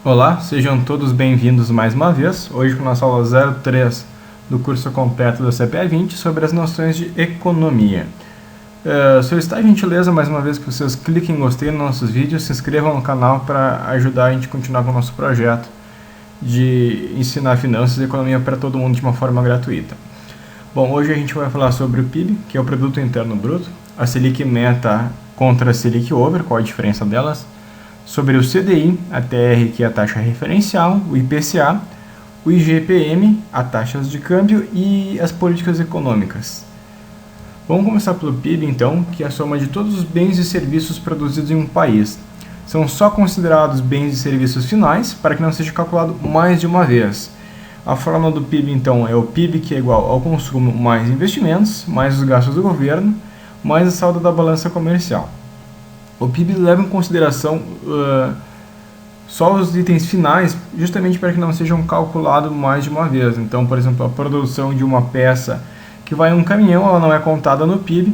Olá, sejam todos bem-vindos mais uma vez, hoje com a nossa aula 03 do curso completo da CPE 20 sobre as noções de economia. Solicitar a gentileza mais uma vez que vocês cliquem em gostei nos nossos vídeos, se inscrevam no canal para ajudar a gente a continuar com o nosso projeto de ensinar finanças e economia para todo mundo de uma forma gratuita. Bom, hoje a gente vai falar sobre o PIB, que é o Produto Interno Bruto, a Selic Meta contra a Selic Over, qual a diferença delas, sobre o CDI, a TR, que é a taxa referencial, o IPCA, o IGPM, as taxas de câmbio e as políticas econômicas. Vamos começar pelo PIB, então, que é a soma de todos os bens e serviços produzidos em um país. São só considerados bens e serviços finais para que não seja calculado mais de uma vez. A fórmula do PIB, então, é o PIB que é igual ao consumo mais investimentos, mais os gastos do governo, mais a saldo da balança comercial. O PIB leva em consideração só os itens finais, justamente para que não sejam calculados mais de uma vez. Então, por exemplo, a produção de uma peça que vai em um caminhão, ela não é contada no PIB,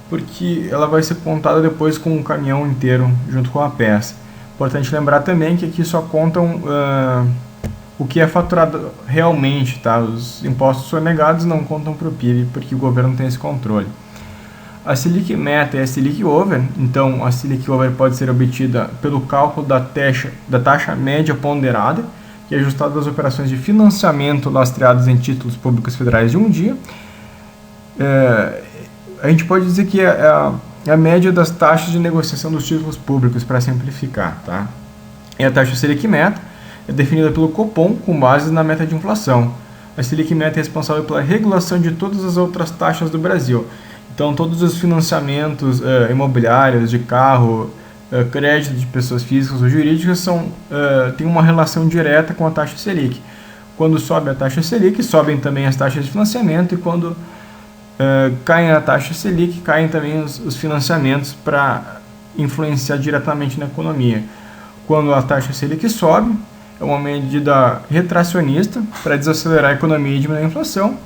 porque ela vai ser contada depois com o caminhão inteiro, junto com a peça. Importante lembrar também que aqui só contam o que é faturado realmente, tá? Os impostos sonegados não contam para o PIB, porque o governo tem esse controle. A Selic Meta é a Selic Over, então a Selic Over pode ser obtida pelo cálculo da taxa média ponderada, que é ajustada às operações de financiamento lastreadas em títulos públicos federais de um dia. A gente pode dizer que é a média das taxas de negociação dos títulos públicos, para simplificar, tá? E a taxa Selic Meta é definida pelo Copom com base na meta de inflação. A Selic Meta é responsável pela regulação de todas as outras taxas do Brasil. Então, todos os financiamentos imobiliários, de carro, crédito de pessoas físicas ou jurídicas têm uma relação direta com a taxa Selic. Quando sobe a taxa Selic, sobem também as taxas de financiamento, e quando cai a taxa Selic, caem também os financiamentos para influenciar diretamente na economia. Quando a taxa Selic sobe, é uma medida retracionista para desacelerar a economia e diminuir a inflação.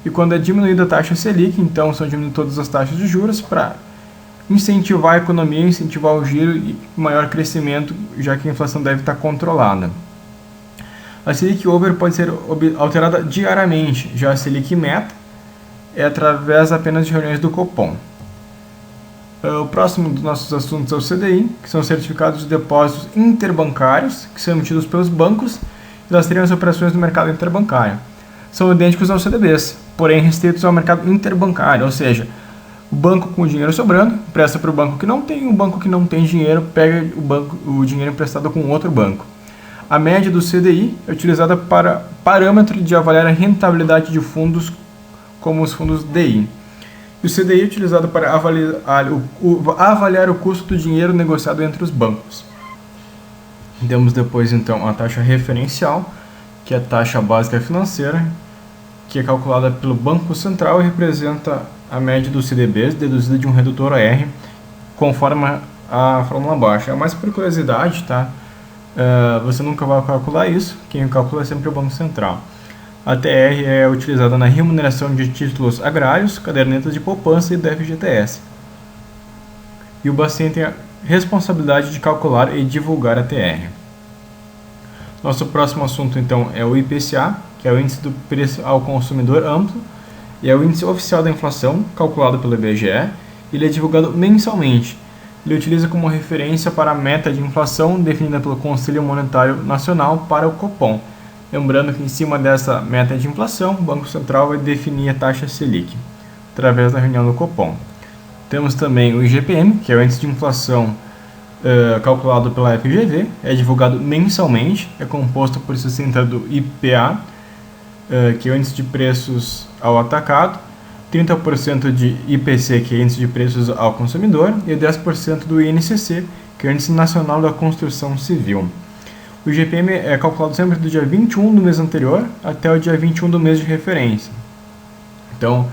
E quando é diminuída a taxa Selic, então são diminuídas todas as taxas de juros para incentivar a economia, incentivar o giro e maior crescimento, já que a inflação deve estar controlada. A Selic Over pode ser alterada diariamente, já a Selic Meta é através apenas de reuniões do Copom. O próximo dos nossos assuntos é o CDI, que são certificados de depósitos interbancários, que são emitidos pelos bancos e lastreiam as operações do mercado interbancário. São idênticos aos CDBs, porém restritos ao mercado interbancário, ou seja, o banco com o dinheiro sobrando empresta para o banco que não tem, o banco que não tem dinheiro pega o dinheiro emprestado com outro banco. A média do CDI é utilizada para parâmetro de avaliar a rentabilidade de fundos como os fundos DI. E o CDI é utilizado para avaliar o custo do dinheiro negociado entre os bancos. Temos depois então a taxa referencial, que é a taxa básica financeira, que é calculada pelo Banco Central e representa a média dos CDBs, deduzida de um redutor AR, conforme a fórmula abaixo. É mais por curiosidade, tá? Você nunca vai calcular isso, quem calcula é sempre o Banco Central. A TR é utilizada na remuneração de títulos agrários, cadernetas de poupança e do FGTS. E o Bacen tem a responsabilidade de calcular e divulgar a TR. Nosso próximo assunto, então, é o IPCA, que é o Índice do Preço ao Consumidor Amplo, e é o índice oficial da inflação, calculado pelo IBGE. Ele é divulgado mensalmente. Ele utiliza como referência para a meta de inflação definida pelo Conselho Monetário Nacional para o Copom. Lembrando que em cima dessa meta de inflação, o Banco Central vai definir a taxa Selic, através da reunião do Copom. Temos também o IGPM, que é o índice de inflação calculado pela FGV, é divulgado mensalmente, é composto por 60% do IPA, que é o índice de preços ao atacado, 30% de IPC, que é o índice de preços ao consumidor, e 10% do INCC, que é o índice nacional da construção civil. O IGPM é calculado sempre do dia 21 do mês anterior até o dia 21 do mês de referência. Então,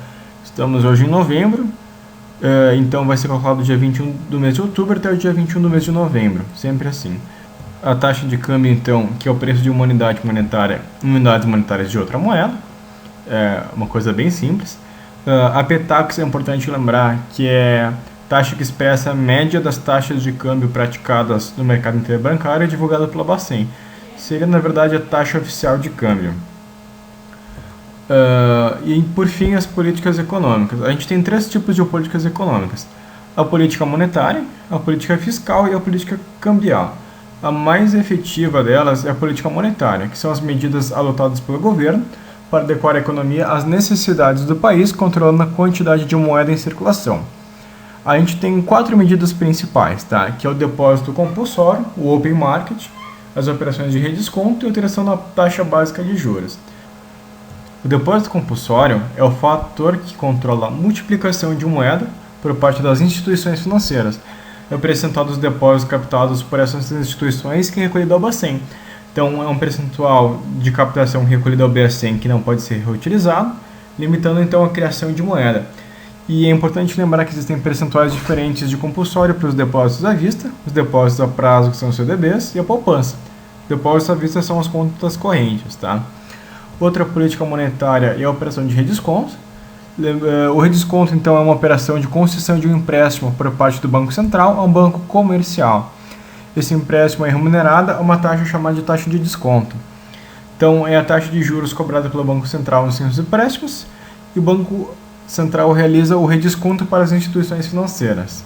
estamos hoje em novembro, então vai ser calculado do dia 21 do mês de outubro até o dia 21 do mês de novembro, sempre assim. A taxa de câmbio, então, que é o preço de uma unidade monetária em unidades monetárias de outra moeda, é uma coisa bem simples. A PTAX é importante lembrar que é taxa que expressa a média das taxas de câmbio praticadas no mercado interbancário, divulgada pela Bacen. seria na verdade a taxa oficial de câmbio. E por fim, as políticas econômicas. A gente tem 3 tipos de políticas econômicas: a política monetária, a política fiscal e a política cambial. A mais efetiva delas é a política monetária, que são as medidas adotadas pelo governo para adequar a economia às necessidades do país, controlando a quantidade de moeda em circulação. A gente tem 4 medidas principais, tá? Que é o depósito compulsório, o open market, as operações de redesconto e a alteração da taxa básica de juros. O depósito compulsório é o fator que controla a multiplicação de moeda por parte das instituições financeiras. É o percentual dos depósitos captados por essas instituições que é recolhido ao Bacen. Então, é um percentual de captação recolhido ao Bacen que não pode ser reutilizado, limitando então a criação de moeda. E é importante lembrar que existem percentuais diferentes de compulsório para os depósitos à vista, os depósitos a prazo, que são os CDBs, e a poupança. Depósitos à vista são as contas correntes, tá? Outra política monetária é a operação de redesconto. O redesconto, então, é uma operação de concessão de um empréstimo por parte do Banco Central a um banco comercial. Esse empréstimo é remunerado a uma taxa chamada de taxa de desconto. Então, é a taxa de juros cobrada pelo Banco Central nos seus empréstimos e o Banco Central realiza o redesconto para as instituições financeiras.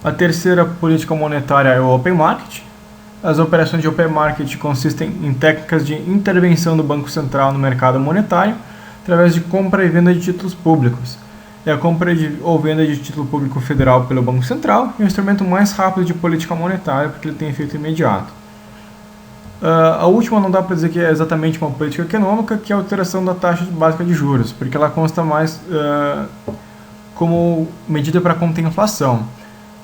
A terceira política monetária é o open market. As operações de open market consistem em técnicas de intervenção do Banco Central no mercado monetário através de compra e venda de títulos públicos. É a compra ou venda de título público federal pelo Banco Central e o instrumento mais rápido de política monetária porque ele tem efeito imediato. A última não dá para dizer que é exatamente uma política econômica, que é a alteração da taxa básica de juros, porque ela consta mais como medida para conter a inflação.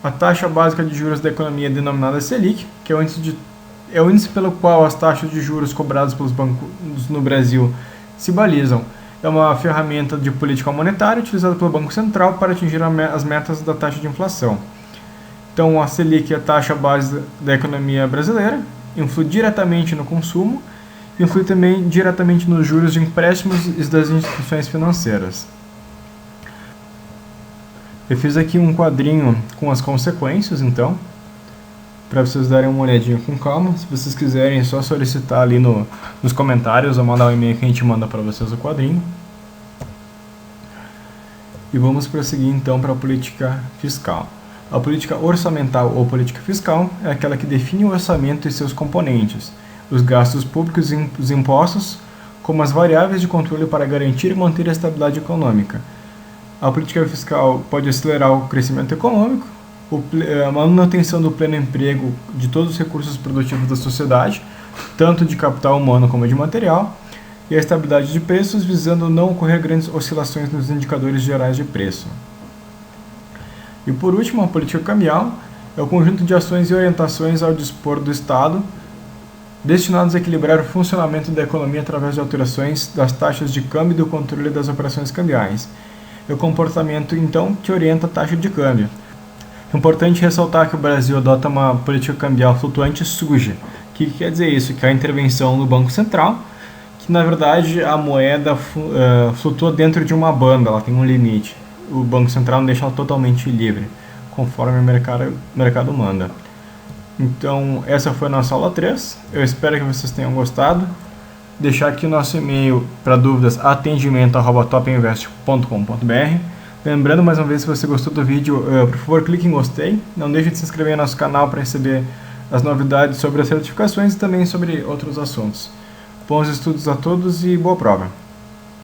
A taxa básica de juros da economia é denominada Selic, que é o índice pelo qual as taxas de juros cobradas pelos bancos no Brasil se balizam. É uma ferramenta de política monetária utilizada pelo Banco Central para atingir as metas da taxa de inflação. Então, a Selic é a taxa base da economia brasileira, influi diretamente no consumo, influi também diretamente nos juros de empréstimos e das instituições financeiras. Eu fiz aqui um quadrinho com as consequências, então, para vocês darem uma olhadinha com calma. Se vocês quiserem, é só solicitar ali nos comentários ou mandar um e-mail que a gente manda para vocês o quadrinho. E vamos prosseguir então para a política fiscal. A política orçamental ou política fiscal é aquela que define o orçamento e seus componentes, os gastos públicos e os impostos, como as variáveis de controle para garantir e manter a estabilidade econômica. A política fiscal pode acelerar o crescimento econômico, a manutenção do pleno emprego de todos os recursos produtivos da sociedade, tanto de capital humano como de material, e a estabilidade de preços, visando não ocorrer grandes oscilações nos indicadores gerais de preço. E por último, a política cambial é o conjunto de ações e orientações ao dispor do Estado, destinados a equilibrar o funcionamento da economia através de alterações das taxas de câmbio e do controle das operações cambiais. É o comportamento, então, que orienta a taxa de câmbio. É importante ressaltar que o Brasil adota uma política cambial flutuante suja. O que quer dizer isso? Que é a intervenção do Banco Central, que na verdade a moeda flutua dentro de uma banda, ela tem um limite. O Banco Central não deixa ela totalmente livre, conforme o mercado manda. Então, essa foi a nossa aula 3. Eu espero que vocês tenham gostado. Deixar aqui o nosso e-mail para dúvidas, atendimento@topinvest.com.br. Lembrando mais uma vez, se você gostou do vídeo, por favor, clique em gostei. Não deixe de se inscrever no nosso canal para receber as novidades sobre as certificações e também sobre outros assuntos. Bons estudos a todos e boa prova!